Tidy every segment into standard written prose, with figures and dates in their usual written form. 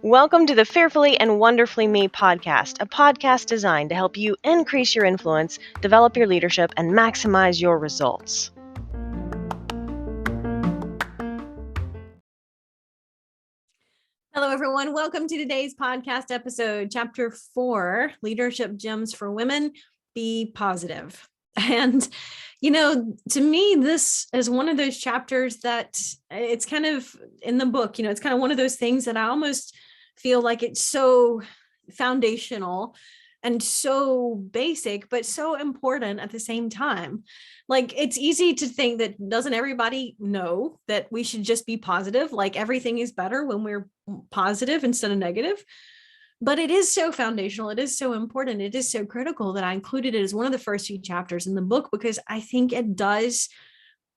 Welcome to the Fearfully and Wonderfully Me podcast, a podcast designed to help you increase your influence, develop your leadership, and maximize your results. Hello, everyone. Welcome to today's podcast episode, Chapter 4, Leadership Gems for Women, Be Positive. And, to me, this is one of those chapters that it's kind of in the book, it's kind of one of those things that I almost feel like it's so foundational and so basic, but so important at the same time. Like, it's easy to think that doesn't everybody know that we should just be positive? Like, everything is better when we're positive instead of negative. But it is so foundational. It is so important. It is so critical that I included it as one of the first few chapters in the book, because I think it does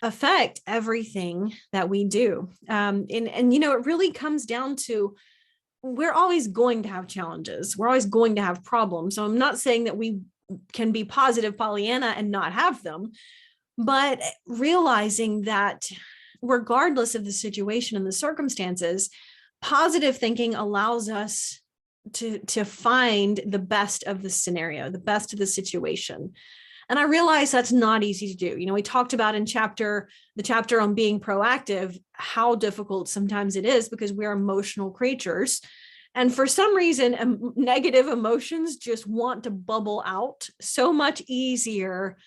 affect everything that we do. It really comes down to, we're always going to have challenges. We're always going to have problems. So I'm not saying that we can be positive Pollyanna and not have them, but realizing that regardless of the situation and the circumstances, positive thinking allows us to find the best of the scenario, the best of the situation. And I realize that's not easy to do. We talked about in the chapter on being proactive, how difficult sometimes it is because we're emotional creatures. And for some reason, negative emotions just want to bubble out so much easier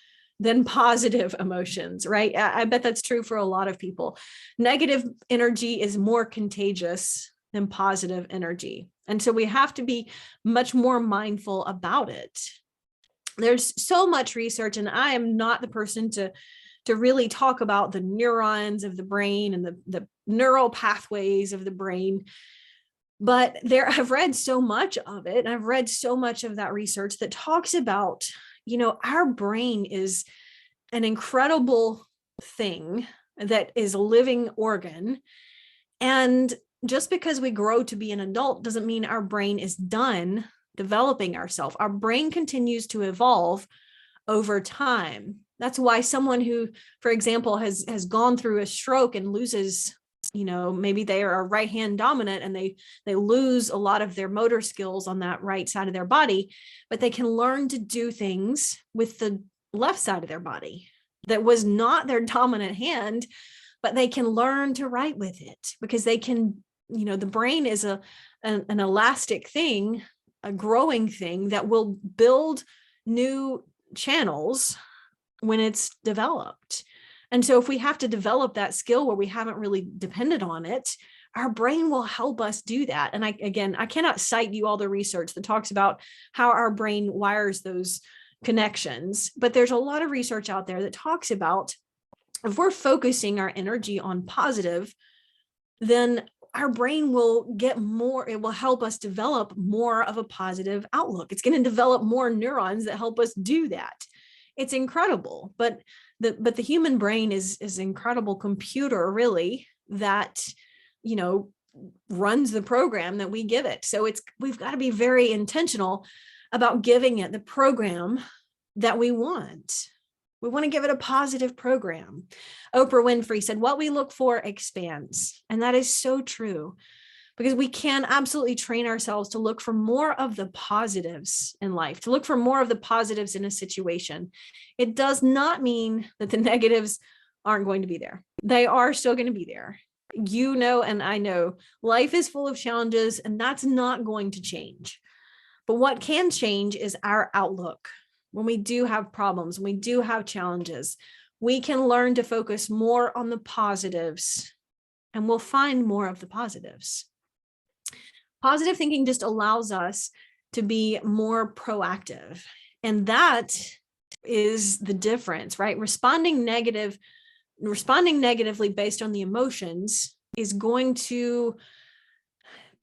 than positive emotions, right? I bet that's true for a lot of people. Negative energy is more contagious than positive energy. And so we have to be much more mindful about it. There's so much research, and I am not the person to really talk about the neurons of the brain and the neural pathways of the brain. But I've read so much of it, and I've read so much of that research that talks about, our brain is an incredible thing that is a living organ. And just because we grow to be an adult doesn't mean our brain is done developing ourselves. Our brain continues to evolve over time. That's why someone who, for example, has gone through a stroke and loses, maybe they are right hand dominant and they lose a lot of their motor skills on that right side of their body, but they can learn to do things with the left side of their body that was not their dominant hand, but they can learn to write with it because they can, the brain is an elastic thing, a growing thing that will build new channels when it's developed. And so if we have to develop that skill where we haven't really depended on it, our brain will help us do that. And I cannot cite you all the research that talks about how our brain wires those connections, but there's a lot of research out there that talks about if we're focusing our energy on positive, then our brain will get more, it will help us develop more of a positive outlook. It's going to develop more neurons that help us do that. It's incredible, but the human brain is an incredible computer, really, that, runs the program that we give it. So we've got to be very intentional about giving it the program that we want. We want to give it a positive program. Oprah Winfrey said, "What we look for expands." And that is so true, because we can absolutely train ourselves to look for more of the positives in life, to look for more of the positives in a situation. It does not mean that the negatives aren't going to be there. They are still going to be there. And I know life is full of challenges, and that's not going to change. But what can change is our outlook. When we do have problems, when we do have challenges, we can learn to focus more on the positives, and we'll find more of the positives. Positive thinking just allows us to be more proactive. And that is the difference, right? Responding negatively based on the emotions is going to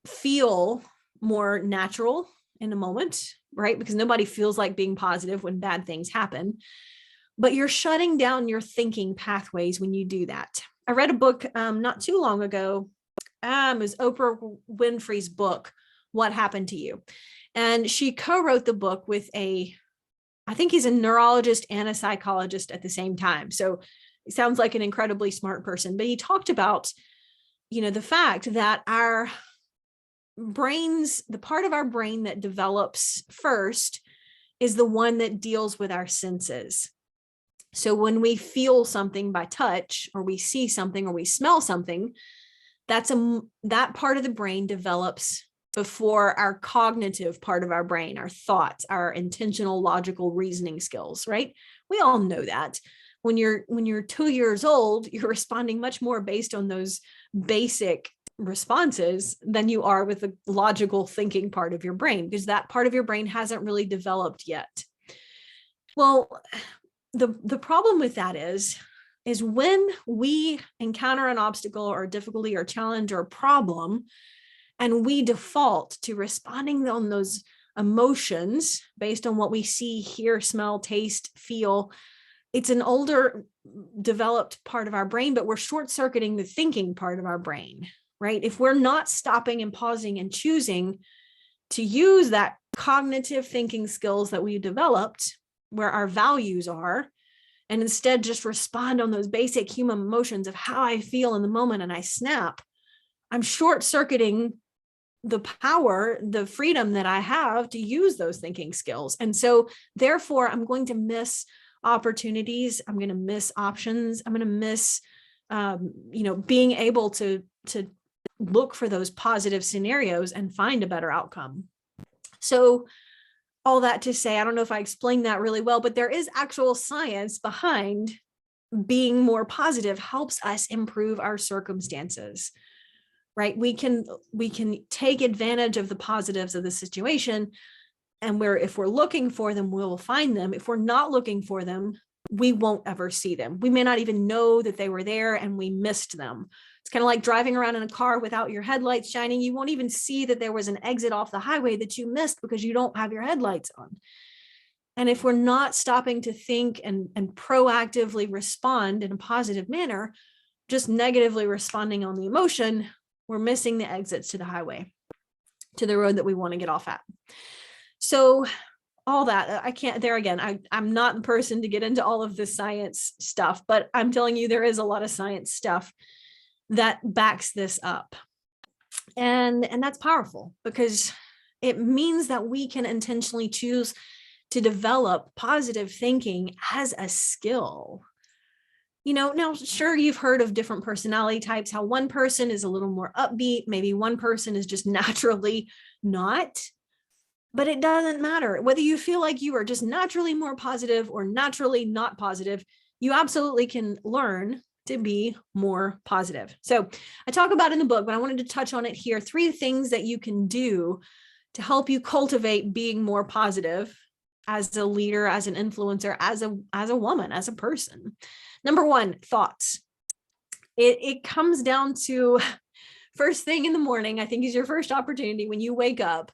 feel more natural in a moment, right? Because nobody feels like being positive when bad things happen, but you're shutting down your thinking pathways when you do that. I read a book not too long ago. It was Oprah Winfrey's book, What Happened to You? And she co-wrote the book with I think he's a neurologist and a psychologist at the same time. So He sounds like an incredibly smart person, but he talked about, the fact that our brains, the part of our brain that develops first is the one that deals with our senses. So when we feel something by touch, or we see something, or we smell something, that part of the brain develops before our cognitive part of our brain, our thoughts, our intentional, logical reasoning skills, right? We all know that. When you're 2 years old, you're responding much more based on those basic responses than you are with the logical thinking part of your brain, because that part of your brain hasn't really developed yet. Well, the problem with that is when we encounter an obstacle or a difficulty or challenge or problem, and we default to responding on those emotions based on what we see, hear, smell, taste, feel, it's an older developed part of our brain, but we're short-circuiting the thinking part of our brain, right? If we're not stopping and pausing and choosing to use that cognitive thinking skills that we developed, where our values are, and instead just respond on those basic human emotions of how I feel in the moment and I snap, I'm short-circuiting the power, the freedom that I have to use those thinking skills. And so therefore, I'm going to miss opportunities. I'm going to miss options. I'm going to miss, being able to look for those positive scenarios and find a better outcome. So all that to say, I don't know if I explained that really well, but there is actual science behind being more positive helps us improve our circumstances, right? We can take advantage of the positives of the situation, and if we're looking for them, we'll find them. If we're not looking for them, we won't ever see them. We may not even know that they were there and we missed them. It's kind of like driving around in a car without your headlights shining. You won't even see that there was an exit off the highway that you missed because you don't have your headlights on. And if we're not stopping to think and proactively respond in a positive manner, just negatively responding on the emotion, we're missing the exits to the highway, to the road that we want to get off at. So all that, I can't, there again, I'm not the person to get into all of the science stuff, but I'm telling you, there is a lot of science stuff that backs this up. And that's powerful, because it means that we can intentionally choose to develop positive thinking as a skill. Now, sure, you've heard of different personality types, how one person is a little more upbeat, maybe one person is just naturally not, but it doesn't matter. Whether you feel like you are just naturally more positive or naturally not positive, you absolutely can learn to be more positive. So I talk about in the book, but I wanted to touch on it here, 3 things that you can do to help you cultivate being more positive as a leader, as an influencer, as a woman, as a person. Number 1, thoughts. It comes down to first thing in the morning, I think, is your first opportunity. When you wake up,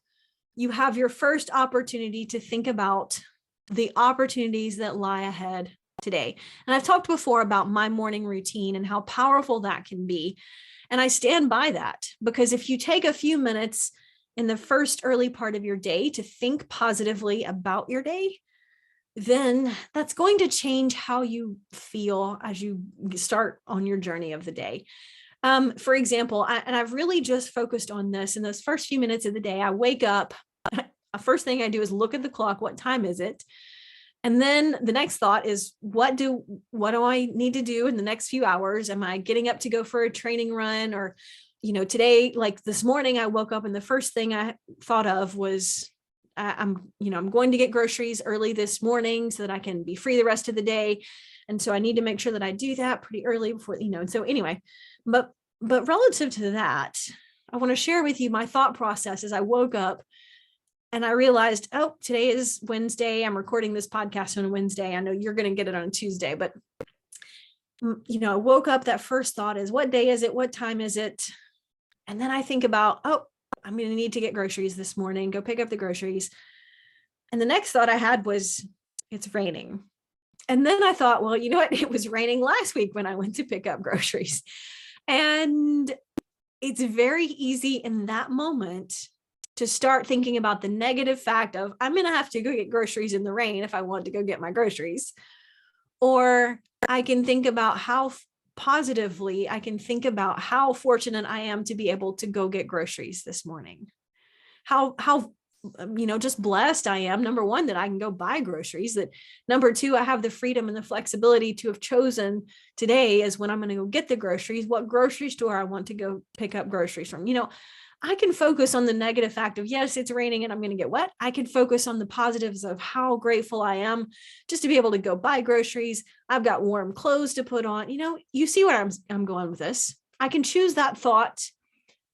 you have your first opportunity to think about the opportunities that lie ahead today. And I've talked before about my morning routine and how powerful that can be. And I stand by that, because if you take a few minutes in the first early part of your day to think positively about your day, then that's going to change how you feel as you start on your journey of the day. For example, I've really just focused on this in those first few minutes of the day. I wake up, first thing I do is look at the clock. What time is it? And then the next thought is, what do I need to do in the next few hours? Am I getting up to go for a training run? Or, today, like this morning, I woke up and the first thing I thought of was, I'm going to get groceries early this morning so that I can be free the rest of the day. And so I need to make sure that I do that pretty early before, and so anyway, but relative to that, I want to share with you my thought process as I woke up and I realized, oh, today is Wednesday. I'm recording this podcast on a Wednesday. I know you're going to get it on Tuesday, but I woke up, that first thought is, what day is it? What time is it? And then I think about, oh, I'm going to need to get groceries this morning, go pick up the groceries. And the next thought I had was, it's raining. And then I thought, well, you know what? It was raining last week when I went to pick up groceries. And it's very easy in that moment to start thinking about the negative fact of, I'm going to have to go get groceries in the rain if I want to go get my groceries. Or I can think about how positively I can think about how fortunate I am to be able to go get groceries this morning. How just blessed I am, number one, that I can go buy groceries, that number two, I have the freedom and the flexibility to have chosen today as when I'm going to go get the groceries, what grocery store I want to go pick up groceries from. I can focus on the negative fact of, yes, it's raining and I'm going to get wet. I can focus on the positives of how grateful I am just to be able to go buy groceries. I've got warm clothes to put on. You see where I'm going with this. I can choose that thought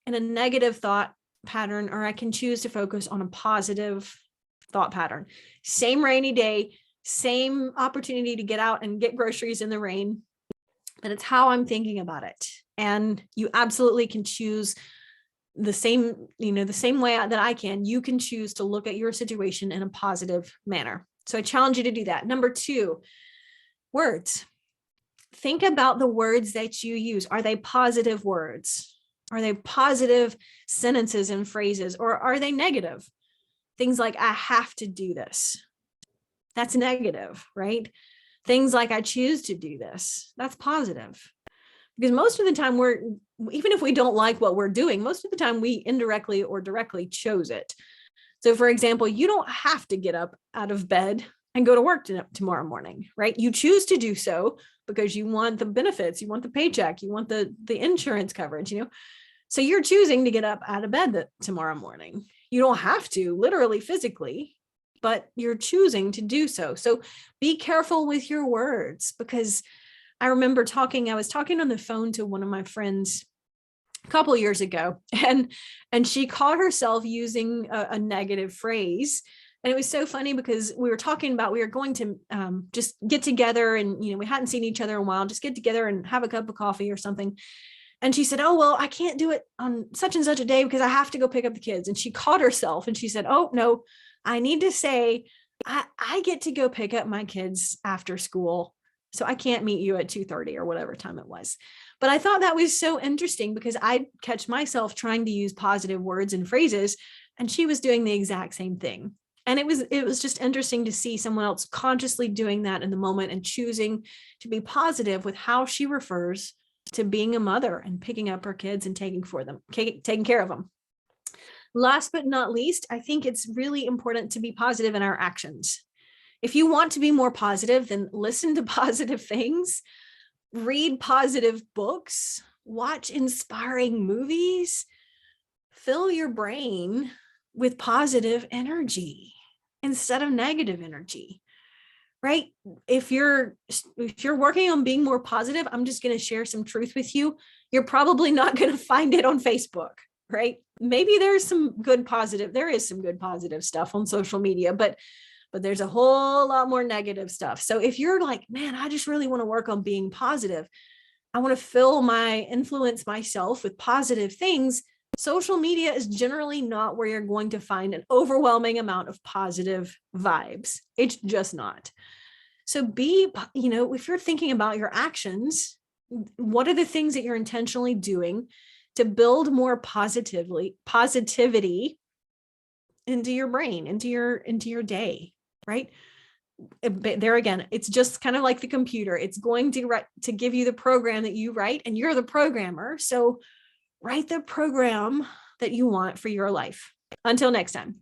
and a negative thought pattern, or I can choose to focus on a positive thought pattern. Same rainy day, same opportunity to get out and get groceries in the rain, but it's how I'm thinking about it. And you absolutely can choose the same way that I can. You can choose to look at your situation in a positive manner. So I challenge you to do that. Number two, words. Think about the words that you use. Are they positive words? Are they positive sentences and phrases, or are they negative? Things like, I have to do this. That's negative, right? Things like, I choose to do this. That's positive. Because most of the time even if we don't like what we're doing, most of the time we indirectly or directly chose it. So for example, you don't have to get up out of bed and go to work tomorrow morning, right? You choose to do so because you want the benefits, you want the paycheck, you want the insurance coverage, So you're choosing to get up out of bed tomorrow morning. You don't have to, literally, physically, but you're choosing to do so. So be careful with your words, because I remember I was talking on the phone to one of my friends a couple of years ago, and she caught herself using a negative phrase. And it was so funny because we were talking about, we were going to just get together, and, we hadn't seen each other in a while, just get together and have a cup of coffee or something. And she said, oh, well, I can't do it on such and such a day because I have to go pick up the kids. And she caught herself and she said, oh, no, I need to say, I get to go pick up my kids after school. So I can't meet you at 2:30 or whatever time it was. But I thought that was so interesting because I catch myself trying to use positive words and phrases, and she was doing the exact same thing. And it was just interesting to see someone else consciously doing that in the moment and choosing to be positive with how she refers to being a mother and picking up her kids and taking care of them. Last but not least, I think it's really important to be positive in our actions. If you want to be more positive, then listen to positive things, read positive books, watch inspiring movies, fill your brain with positive energy instead of negative energy. Right? If you're working on being more positive, I'm just going to share some truth with you. You're probably not going to find it on Facebook, right? Maybe there is some good positive stuff on social media, but there's a whole lot more negative stuff. So if you're like, man, I just really want to work on being positive, I want to influence myself with positive things, social media is generally not where you're going to find an overwhelming amount of positive vibes. It's just not. So if you're thinking about your actions, what are the things that you're intentionally doing to build more positivity into your brain, into your day, right? There again, it's just kind of like the computer. It's going to give you the program that you write, and you're the programmer. So write the program that you want for your life. Until next time.